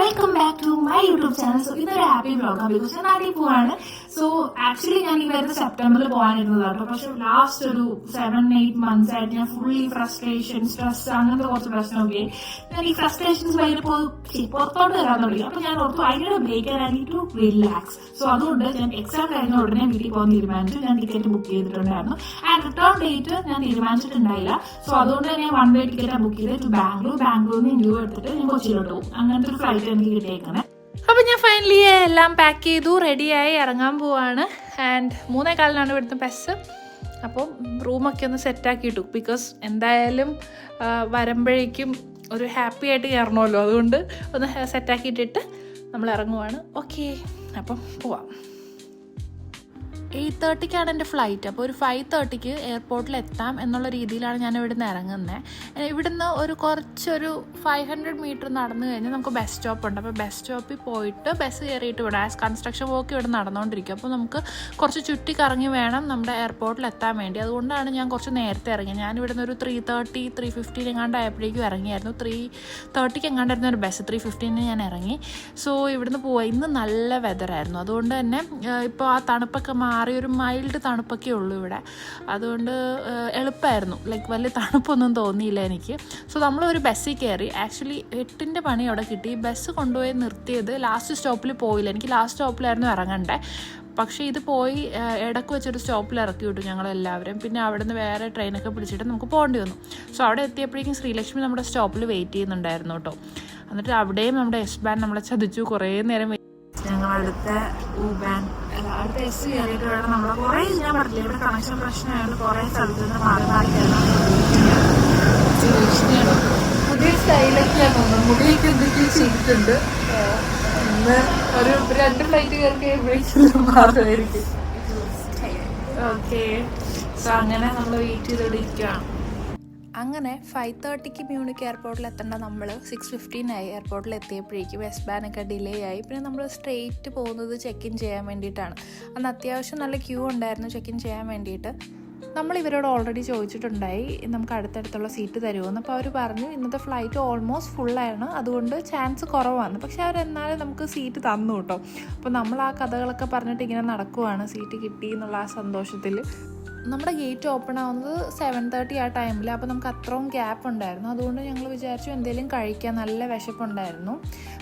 Welcome back to my YouTube channel. So ഇതൊരു happy വ്ലോഗാണ് because ഞാൻ നാട്ടിൽ പോവാണ്. സോ ആക്ച്വലി ഞാൻ ഈ വരുന്ന സെപ്റ്റംബറിൽ പോകാനിരുന്നതാണ്. പക്ഷെ ലാസ്റ്റ് ഒരു 7-8 months ആയിട്ട് ഞാൻ ഫുള്ളി ഫ്രസ്ട്രേഷൻ, സ്ട്രെസ്, അങ്ങനത്തെ കുറച്ച് പ്രശ്നമൊക്കെ ഞാൻ ഈ ഫ്രസ്ട്രേഷൻസ് ഭയങ്കര പുറത്തോട്ട് വരാൻ തുടങ്ങി. അപ്പൊ ഞാൻ ഓർത്തു അതിന്റെ break I need to relax. So അതുകൊണ്ട് ഞാൻ എക്സാം കഴിഞ്ഞ ഉടനെ വീട്ടിൽ പോകാൻ തീരുമാനിച്ചു. ഞാൻ ടിക്കറ്റ് ബുക്ക് ചെയ്തിട്ടുണ്ടായിരുന്നു. ആൻഡ് റിട്ടേൺ ഡേറ്റ് ഞാൻ തീരുമാനിച്ചിട്ടുണ്ടായില്ല. സോ അതുകൊണ്ട് ഞാൻ 1 way ടിക്കറ്റ് ബുക്ക് ചെയ്ത് ടു ബാംഗ്ലൂരിൽ നിന്ന് ലീവ് എടുത്തിട്ട് ഞാൻ കൊച്ചിയിലോട്ട് പോകും. അങ്ങനത്തെ ഒരു ഫ്ലൈറ്റ് എനിക്ക് കിട്ടിയേക്കണേ. അപ്പം ഞാൻ ഫൈനലി എല്ലാം പാക്ക് ചെയ്തു, റെഡിയായി ഇറങ്ങാൻ പോവാണ്. ആൻഡ് 3:15 ഇവിടുത്തെ ബസ്. അപ്പം റൂമൊക്കെ ഒന്ന് സെറ്റാക്കിയിട്ടു. ബിക്കോസ് എന്തായാലും വരുമ്പോഴേക്കും ഒരു ഹാപ്പി ആയിട്ട് കയറണമല്ലോ, അതുകൊണ്ട് ഒന്ന് സെറ്റാക്കിയിട്ടിട്ട് നമ്മൾ ഇറങ്ങുവാണ്. ഓക്കെ, അപ്പം പോവാം. 8:30 എൻ്റെ ഫ്ലൈറ്റ്. അപ്പോൾ ഒരു 5:30 എയർപോർട്ടിൽ എത്താം എന്നുള്ള രീതിയിലാണ് ഞാൻ ഇവിടുന്ന് ഇറങ്ങുന്നത്. ഇവിടുന്ന് കുറച്ചൊരു 500 മീറ്റർ നടന്നു കഴിഞ്ഞാൽ നമുക്ക് ബസ് സ്റ്റോപ്പ് ഉണ്ട്. അപ്പോൾ ബസ് സ്റ്റോപ്പിൽ പോയിട്ട് ബസ് കയറിയിട്ട് വിടാം. ആസ് കൺസ്ട്രക്ഷൻ വർക്ക് ഇവിടെ നടന്നുകൊണ്ടിരിക്കും. അപ്പോൾ നമുക്ക് കുറച്ച് ചുറ്റി കറങ്ങി വേണം നമ്മുടെ എയർപോർട്ടിൽ എത്താൻ വേണ്ടി. അതുകൊണ്ടാണ് ഞാൻ കുറച്ച് നേരത്തെ ഇറങ്ങിയത്. ഞാൻ ഇവിടുന്ന് ഒരു 3:30, 3:15 എങ്ങാണ്ടായപ്പോഴേക്കും ഇറങ്ങിയായിരുന്നു. 3:30 എങ്ങാണ്ടായിരുന്നു ഒരു ബസ്. 3:15 ഞാൻ ഇറങ്ങി. സോ ഇവിടുന്ന് പോവാം. ഇന്ന് നല്ല വെതറായിരുന്നു. അതുകൊണ്ട് തന്നെ ഇപ്പോൾ ആ തണുപ്പൊക്കെ മാറി ഒരു മൈൽഡ് തണുപ്പൊക്കെ ഉള്ളൂ ഇവിടെ. അതുകൊണ്ട് എളുപ്പമായിരുന്നു. ലൈക്ക് വലിയ തണുപ്പൊന്നും തോന്നിയില്ല എനിക്ക്. സോ നമ്മളൊരു ബസ്സിൽ കയറി. ആക്ച്വലി 8 പണി അവിടെ കിട്ടി. ബസ് കൊണ്ടുപോയി നിർത്തിയത് ലാസ്റ്റ് സ്റ്റോപ്പിൽ പോയില്ല. എനിക്ക് ലാസ്റ്റ് സ്റ്റോപ്പിലായിരുന്നു ഇറങ്ങണ്ടേ. പക്ഷേ ഇത് പോയി ഇടയ്ക്ക് വെച്ചൊരു സ്റ്റോപ്പിൽ ഇറക്കി വിട്ടു ഞങ്ങളെല്ലാവരും. പിന്നെ അവിടെ നിന്ന് വേറെ ട്രെയിനൊക്കെ പിടിച്ചിട്ട് നമുക്ക് പോകേണ്ടി വന്നു. സോ അവിടെ എത്തിയപ്പോഴേക്കും ശ്രീലക്ഷ്മി നമ്മുടെ സ്റ്റോപ്പിൽ വെയിറ്റ് ചെയ്യുന്നുണ്ടായിരുന്നു കേട്ടോ. എന്നിട്ട് അവിടെയും നമ്മുടെ S-Bahn നമ്മളെ ചതിച്ചു. കുറേ നേരം ഞങ്ങളടുത്ത അടുത്ത എസ് കയറിയിട്ട് വേണം നമ്മളെ കുറേ, ഞാൻ പറഞ്ഞില്ല ഇവിടെ കണക്ഷൻ പ്രശ്നമായിട്ട് കുറേ സ്ഥലത്ത് നിന്ന് മാറി മാറി പുതിയ സ്റ്റൈലൊക്കെയാണ് തോന്നുന്നത്. മുടിയൊക്കെ എന്തൊക്കെയോ ചെയ്തിട്ടുണ്ട്. ഇന്ന് ഒരു 2 ഫ്ലൈറ്റ് കയറി കഴിയുമ്പോഴേക്കും മാറുമായിരിക്കും. ഓക്കെ, സോ അങ്ങനെ നമ്മൾ വെയിറ്റ് ചെയ്തോടെ ഇരിക്കുകയാണ്. അങ്ങനെ 5:30 മ്യൂണിക്ക് എയർപോർട്ടിൽ എത്തേണ്ട നമ്മൾ 6:15 എയർപോർട്ടിൽ എത്തിയപ്പോഴേക്കും S-Bahn ഒക്കെ ഡിലേ ആയി. പിന്നെ നമ്മൾ സ്ട്രെയിറ്റ് പോകുന്നത് ചെക്ക് ഇൻ ചെയ്യാൻ വേണ്ടിയിട്ടാണ്. അന്ന് അത്യാവശ്യം നല്ല ക്യൂ ഉണ്ടായിരുന്നു ചെക്ക് ഇൻ ചെയ്യാൻ വേണ്ടിയിട്ട്. നമ്മൾ ഇവരോട് ഓൾറെഡി ചോദിച്ചിട്ടുണ്ടായി നമുക്ക് അടുത്തടുത്തുള്ള സീറ്റ് തരുമോയെന്ന്. അപ്പോൾ അവർ പറഞ്ഞു ഇന്നത്തെ ഫ്ലൈറ്റ് ഓൾമോസ്റ്റ് ഫുള്ളാണ്, അതുകൊണ്ട് ചാൻസ് കുറവാണ്. പക്ഷെ അവരെന്നാലും നമുക്ക് സീറ്റ് തന്നു കേട്ടോ. അപ്പോൾ നമ്മൾ ആ കഥകളൊക്കെ പറഞ്ഞിട്ട് ഇങ്ങനെ നടക്കുവാണ് സീറ്റ് കിട്ടി എന്നുള്ള ആ സന്തോഷത്തിൽ. നമ്മുടെ ഗേറ്റ് ഓപ്പൺ ആവുന്നത് 7:30 ആ ടൈമിൽ. അപ്പോൾ നമുക്ക് അത്രയും ഗ്യാപ്പ് ഉണ്ടായിരുന്നു. അതുകൊണ്ട് ഞങ്ങൾ വിചാരിച്ചു എന്തെങ്കിലും കഴിക്കാൻ, നല്ല വിശപ്പുണ്ടായിരുന്നു.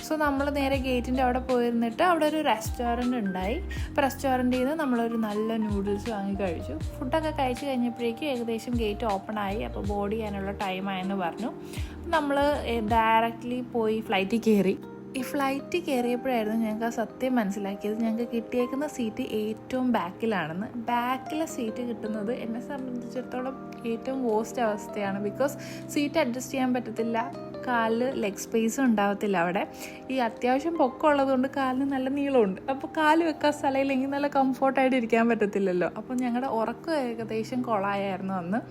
സോ നമ്മൾ നേരെ ഗേറ്റിൻ്റെ അവിടെ പോയിരുന്നിട്ട് അവിടെ ഒരു റെസ്റ്റോറൻറ്റ് ഉണ്ടായി. അപ്പോൾ റെസ്റ്റോറൻറ്റിൽ നിന്ന് നമ്മളൊരു നല്ല നൂഡിൽസ് വാങ്ങി കഴിച്ചു. ഫുഡൊക്കെ കഴിച്ച് കഴിഞ്ഞപ്പോഴേക്കും ഏകദേശം ഗേറ്റ് ഓപ്പൺ ആയി. അപ്പോൾ ബോർഡ് ചെയ്യാനുള്ള ടൈമായെന്ന് പറഞ്ഞു. നമ്മൾ ഡയറക്റ്റ്ലി പോയി ഫ്ലൈറ്റിൽ കയറി. ഈ ഫ്ലൈറ്റ് കയറിയപ്പോഴായിരുന്നു ഞങ്ങൾക്ക് ആ സത്യം മനസ്സിലാക്കിയത്. ഞങ്ങൾക്ക് കിട്ടിയേക്കുന്ന സീറ്റ് ഏറ്റവും ബാക്കിലാണെന്ന്. ബാക്കിലെ സീറ്റ് കിട്ടുന്നത് എന്നെ സംബന്ധിച്ചിടത്തോളം ഏറ്റവും വേസ്റ്റ് അവസ്ഥയാണ്. ബിക്കോസ് സീറ്റ് അഡ്ജസ്റ്റ് ചെയ്യാൻ പറ്റത്തില്ല, കാലിൽ ലെഗ് സ്പേസും ഉണ്ടാവത്തില്ല അവിടെ. ഈ അത്യാവശ്യം പൊക്കമുള്ളത് കൊണ്ട് കാലിന് നല്ല നീളമുണ്ട്. അപ്പോൾ കാല് വെക്കാൻ സ്ഥലമില്ലെങ്കിൽ നല്ല കംഫോർട്ടായിട്ട് ഇരിക്കാൻ പറ്റത്തില്ലല്ലോ. അപ്പോൾ ഞങ്ങളുടെ ഉറക്കം ഏകദേശം കൊളായായിരുന്നു അന്ന്.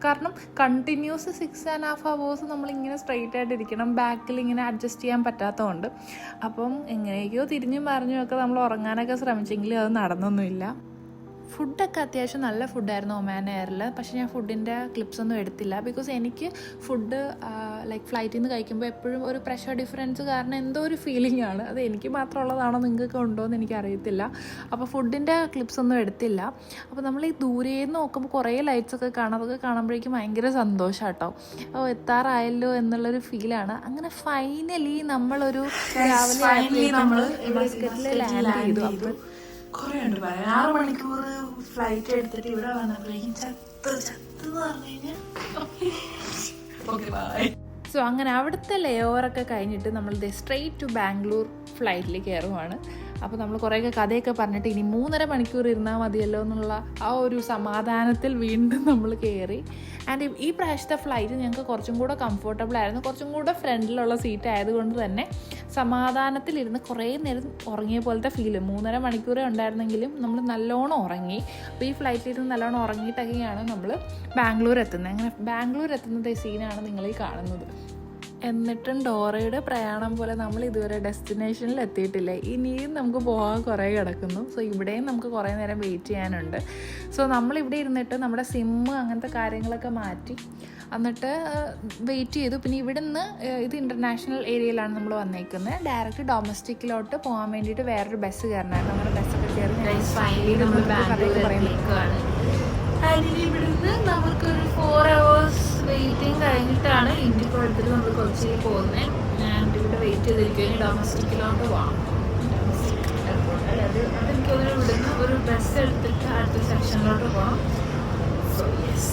കാരണം കണ്ടിന്യൂസ് 6.5 hours നമ്മളിങ്ങനെ സ്ട്രെയിറ്റ് ആയിട്ട് ഇരിക്കണം, ബാക്കിൽ ഇങ്ങനെ അഡ്ജസ്റ്റ് ചെയ്യാൻ പറ്റാത്തതുകൊണ്ട്. അപ്പം എങ്ങനെയൊക്കെയോ തിരിഞ്ഞും പറഞ്ഞും ഒക്കെ നമ്മൾ ഉറങ്ങാനൊക്കെ ശ്രമിച്ചെങ്കിലും അത് നടന്നൊന്നുമില്ല. ഫുഡൊക്കെ അത്യാവശ്യം നല്ല ഫുഡായിരുന്നു ഒമാൻ എയറിൽ. പക്ഷേ ഞാൻ ഫുഡിൻ്റെ ക്ലിപ്സൊന്നും എടുത്തില്ല. ബിക്കോസ് എനിക്ക് ഫുഡ് ലൈക്ക് ഫ്ലൈറ്റിൽ നിന്ന് കഴിക്കുമ്പോൾ എപ്പോഴും ഒരു പ്രഷർ ഡിഫറൻസ് കാരണം എന്തോ ഒരു ഫീലിംഗ് ആണ്. അത് എനിക്ക് മാത്രമുള്ളതാണോ നിങ്ങൾക്കൊക്കെ ഉണ്ടോ എന്ന് എനിക്കറിയത്തില്ല. അപ്പോൾ ഫുഡിൻ്റെ ക്ലിപ്സൊന്നും എടുത്തില്ല. അപ്പോൾ നമ്മൾ ഈ ദൂരേന്ന് നോക്കുമ്പോൾ കുറേ ലൈറ്റ്സൊക്കെ കാണാം. അതൊക്കെ കാണുമ്പോഴേക്കും ഭയങ്കര സന്തോഷം കേട്ടോ. എത്താറായല്ലോ എന്നുള്ളൊരു ഫീലാണ്. അങ്ങനെ ഫൈനലി നമ്മളൊരു രാവിലെ മസ്കറ്റിൽ ലാൻഡ് ചെയ്തു. അപ്പോൾ കുറേ ഉണ്ട് പറയാൻ. 6 മണിക്കൂർ ഫ്ലൈറ്റ് എടുത്തിട്ട് ഇവിടെ വന്നപ്പോഴേക്കും ചത്ത് പറഞ്ഞു കഴിഞ്ഞാൽ ഓക്കെ ബൈ. സോ അങ്ങനെ അവിടുത്തെ ലേ ഓവറൊക്കെ കഴിഞ്ഞിട്ട് നമ്മൾ സ്ട്രെയിറ്റ് ടു ബാംഗ്ലൂർ ഫ്ലൈറ്റിൽ കയറുവാണ്. അപ്പോൾ നമ്മൾ കുറേയൊക്കെ കഥയൊക്കെ പറഞ്ഞിട്ട് ഇനി 3.5 മണിക്കൂർ ഇരുന്നാൽ മതിയല്ലോ എന്നുള്ള ആ ഒരു സമാധാനത്തിൽ വീണ്ടും നമ്മൾ കയറി. ആൻഡ് ഈ പ്രാവശ്യത്തെ ഫ്ലൈറ്റ് ഞങ്ങൾക്ക് കുറച്ചും കൂടെ കംഫർട്ടബിൾ ആയിരുന്നു. കുറച്ചും കൂടെ ഫ്രണ്ടിലുള്ള സീറ്റ് ആയതുകൊണ്ട് തന്നെ സമാധാനത്തിലിരുന്ന് കുറേ നേരം ഉറങ്ങിയ പോലത്തെ ഫീല്. 3.5 മണിക്കൂറേ ഉണ്ടായിരുന്നെങ്കിലും നമ്മൾ നല്ലോണം ഉറങ്ങി. അപ്പോൾ ഈ ഫ്ലൈറ്റിലിരുന്ന് നല്ലോണം ഉറങ്ങിയിട്ടൊക്കെയാണ് നമ്മൾ ബാംഗ്ലൂർ എത്തുന്നത്. അങ്ങനെ ബാംഗ്ലൂർ എത്തുന്നത് സീനാണ് നിങ്ങളീ കാണുന്നത്. എന്നിട്ടും ഡോറയുടെ പ്രയാണം പോലെ നമ്മൾ ഇതുവരെ ഡെസ്റ്റിനേഷനിൽ എത്തിയിട്ടില്ല. ഇനിയും നമുക്ക് പോകാൻ കുറേ കിടക്കുന്നു. സോ ഇവിടെയും നമുക്ക് കുറേ നേരം വെയിറ്റ് ചെയ്യാനുണ്ട്. സോ നമ്മളിവിടെ ഇരുന്നിട്ട് നമ്മുടെ സിമ്മ് അങ്ങനത്തെ കാര്യങ്ങളൊക്കെ മാറ്റി എന്നിട്ട് വെയിറ്റ് ചെയ്തു. പിന്നെ ഇവിടുന്ന് ഇത് ഇൻ്റർനാഷണൽ ഏരിയയിലാണ് നമ്മൾ വന്നേക്കുന്നത്. ഡയറക്റ്റ് ഡൊമസ്റ്റിക്കിലോട്ട് പോകാൻ വേണ്ടിയിട്ട് വേറൊരു ബസ് കയറണമായിരുന്നു. അങ്ങനെ ബസ്സൊക്കെ കയറി ഇവിടുന്ന് നമുക്കൊരു 4 hours വെയിറ്റിംഗ് കഴിഞ്ഞിട്ടാണ് ഇൻഡിഗോ എടുത്തിട്ട് നമ്മൾ കൊച്ചിയിൽ പോകുന്നത്. ആൻഡ് ഇവിടെ വെയിറ്റ് ചെയ്തിരിക്കും ഡൊമസ്റ്റിക്കിലോട്ട് പോകാം. അതെനിക്ക് തോന്നുന്നു ഇവിടുന്ന് ഒരു ബസ് എടുത്തിട്ട് അടുത്ത സെക്ഷനിലോട്ട് പോകാം. സോ യെസ്,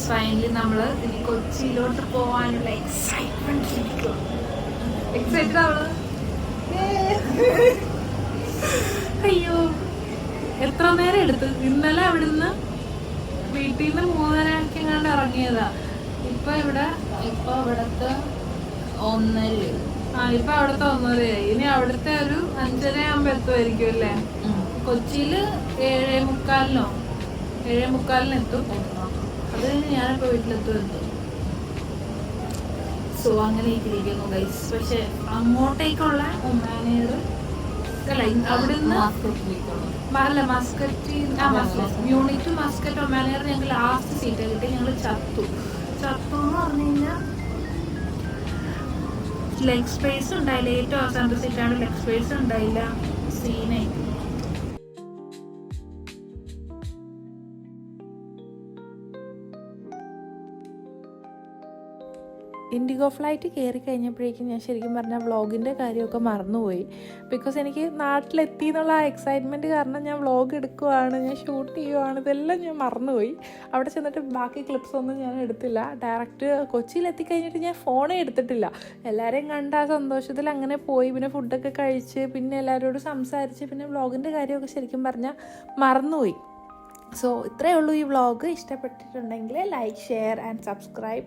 ഫൈനലി നമ്മൾ ഇനി കൊച്ചിയിലോട്ട് പോകാനുള്ള എക്സൈറ്റ്മെന്റ്. എക്സൈറ്റഡ് ആണ്. അയ്യോ, എത്ര നേരം എടുത്ത്. ഇന്നലെ അവിടുന്ന് വീട്ടിൽ നിന്ന് 3:30 എങ്ങാണ്ട് ഇറങ്ങിയതാ. ഇപ്പൊ അവിടുത്തെ 1:30. ഇപ്പൊ അവിടുത്തെ 1:30. ഇനി അവിടുത്തെ ഒരു 5:30 ആകുമ്പോ എത്തുമായിരിക്കും അല്ലേ? കൊച്ചിയില് 7:45 എത്തും. അത് കഴിഞ്ഞ് ഞാനിപ്പോ വീട്ടിലെത്തും. സോ അങ്ങനെ ഇരിക്കുന്നു ഗൈസ്. പക്ഷെ അങ്ങോട്ടേക്കുള്ള ഒമാനേർ അവിടുന്ന് മ്യൂണിക് ടു മസ്കറ്റ് ഒമാനേർ ഞങ്ങൾ ലാസ്റ്റ് സീറ്റ് കിട്ടി. ഞങ്ങൾ ചത്തു എന്ന് പറഞ്ഞു കഴിഞ്ഞാൽ ലെഗ് സ്പേസ് ഉണ്ടായില്ല. ഏറ്റവും അവസാനത്തെ സീറ്റാണ്, ലെഗ് സ്പേസ് ഉണ്ടായില്ല. സീനായി. ഇൻഡിഗോ ഫ്ലൈറ്റ് കയറി കഴിഞ്ഞപ്പോഴേക്കും ഞാൻ ശരിക്കും പറഞ്ഞാൽ വ്ളോഗിൻ്റെ കാര്യമൊക്കെ മറന്നുപോയി. ബിക്കോസ് എനിക്ക് നാട്ടിലെത്തി എന്നുള്ള ആ എക്സൈറ്റ്മെൻറ്റ് കാരണം ഞാൻ വ്ളോഗ് എടുക്കുവാണ്, ഞാൻ ഷൂട്ട് ചെയ്യുവാണ്, ഇതെല്ലാം ഞാൻ മറന്നുപോയി. അവിടെ ചെന്നിട്ട് ബാക്കി ക്ലിപ്സൊന്നും ഞാൻ എടുത്തില്ല. ഡയറക്റ്റ് കൊച്ചിയിലെത്തിക്കഴിഞ്ഞിട്ട് ഞാൻ ഫോണേ എടുത്തിട്ടില്ല. എല്ലാവരെയും കണ്ട ആ സന്തോഷത്തിൽ അങ്ങനെ പോയി. പിന്നെ ഫുഡൊക്കെ കഴിച്ച് പിന്നെ എല്ലാവരോടും സംസാരിച്ച് പിന്നെ വ്ളോഗിൻ്റെ കാര്യമൊക്കെ ശരിക്കും പറഞ്ഞാൽ മറന്നുപോയി. സോ ഇത്രയേ ഉള്ളൂ ഈ വ്ളോഗ്. ഇഷ്ടപ്പെട്ടിട്ടുണ്ടെങ്കിൽ ലൈക്ക്, ഷെയർ ആൻഡ് സബ്സ്ക്രൈബ്.